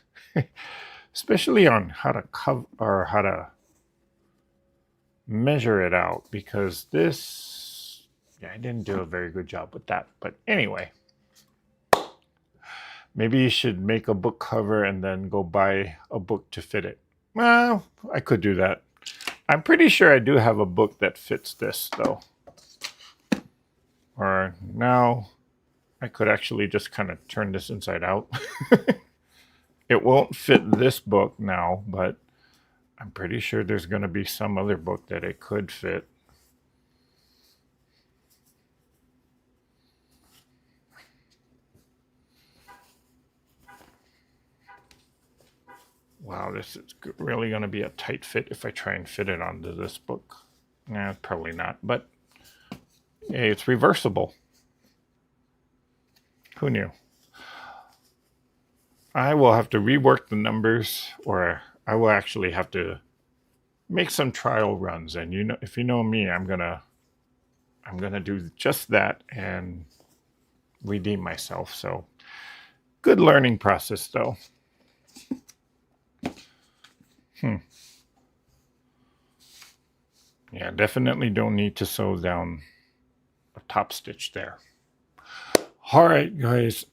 Especially on how to cover or how to measure it out, because this, yeah, I didn't do a very good job with that. But anyway, maybe you should make a book cover and then go buy a book to fit it. Well, I could do that. I'm pretty sure I do have a book that fits this, though. Or now I could actually just kind of turn this inside out. It won't fit this book now, but I'm pretty sure there's going to be some other book that it could fit. Wow, this is really going to be a tight fit if I try and fit it onto this book. Nah, probably not, but hey, it's reversible. Who knew? I will have to rework the numbers, or I will actually have to make some trial runs. And you know, if you know me, I'm gonna do just that and redeem myself. So good learning process, though. Yeah, definitely don't need to sew down a top stitch there. All right, guys.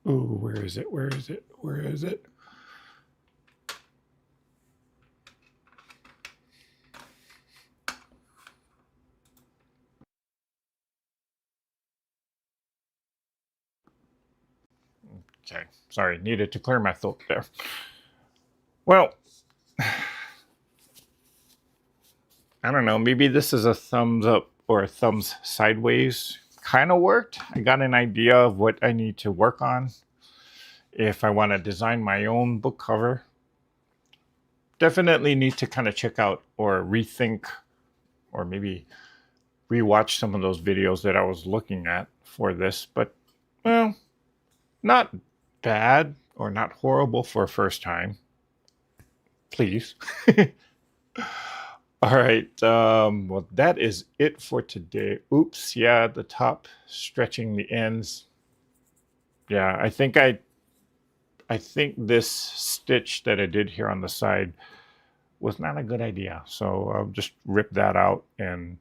Ooh, where is it? Where is it? Where is it? Okay, sorry, needed to clear my throat there. Well, I don't know, maybe this is a thumbs up or a thumbs sideways kind of worked. I got an idea of what I need to work on if I want to design my own book cover. Definitely need to kind of check out or rethink or maybe rewatch some of those videos that I was looking at for this, but well, not bad. or not horrible for a first time. Please. All right. Well, that is it for today. Oops. Yeah, the top stretching the ends. Yeah, I think this stitch that I did here on the side was not a good idea. So I'll just rip that out and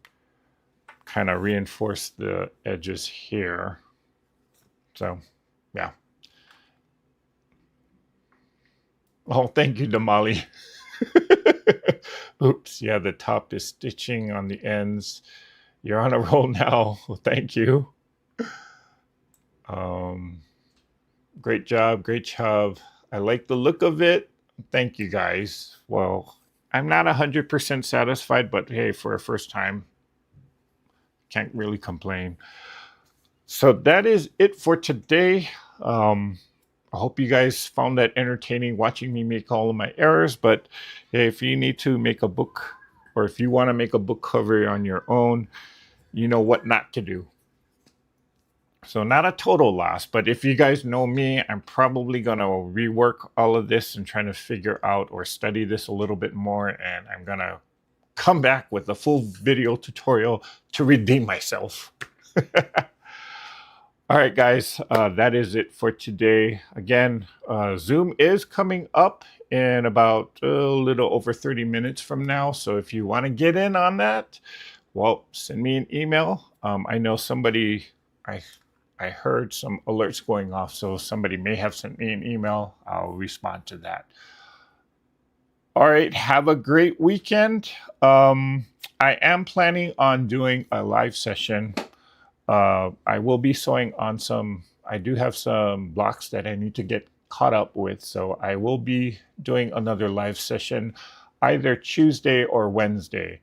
kind of reinforce the edges here. So, yeah. Oh, thank you, Damali. Oops, yeah, the top is stitching on the ends. You're on a roll now. Well, thank you. Um, great job, great job. I like the look of it. Thank you, guys. Well, I'm not 100% satisfied, but hey, for a first time, can't really complain. So that is it for today. I hope you guys found that entertaining watching me make all of my errors. But hey, if you need to make a book, or if you want to make a book cover on your own, you know what not to do. So not a total loss, but if you guys know me, I'm probably going to rework all of this and trying to figure out or study this a little bit more. And I'm going to come back with a full video tutorial to redeem myself. All right, guys, that is it for today. Again, Zoom is coming up in about a little over 30 minutes from now. So if you want to get in on that, well, send me an email. I know somebody, I heard some alerts going off, so somebody may have sent me an email. I'll respond to that. All right, have a great weekend. I am planning on doing a live session. I will be sewing on I do have some blocks that I need to get caught up with. So I will be doing another live session either Tuesday or Wednesday.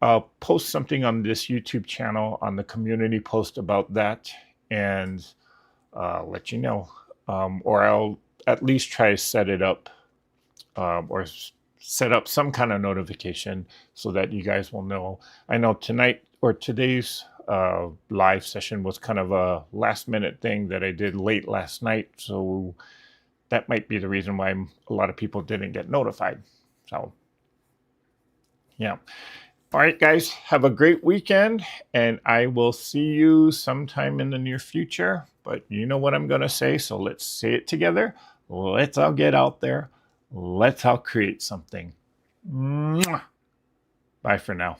I'll post something on this YouTube channel on the community post about that and let you know. Or I'll at least try to set it up or set up some kind of notification so that you guys will know. I know tonight or today's live session was kind of a last minute thing that I did late last night. So that might be the reason why a lot of people didn't get notified. So, yeah. All right, guys, have a great weekend, and I will see you sometime in the near future. But you know what I'm going to say, so let's say it together. Let's all get out there. Let's all create something. Mwah. Bye for now.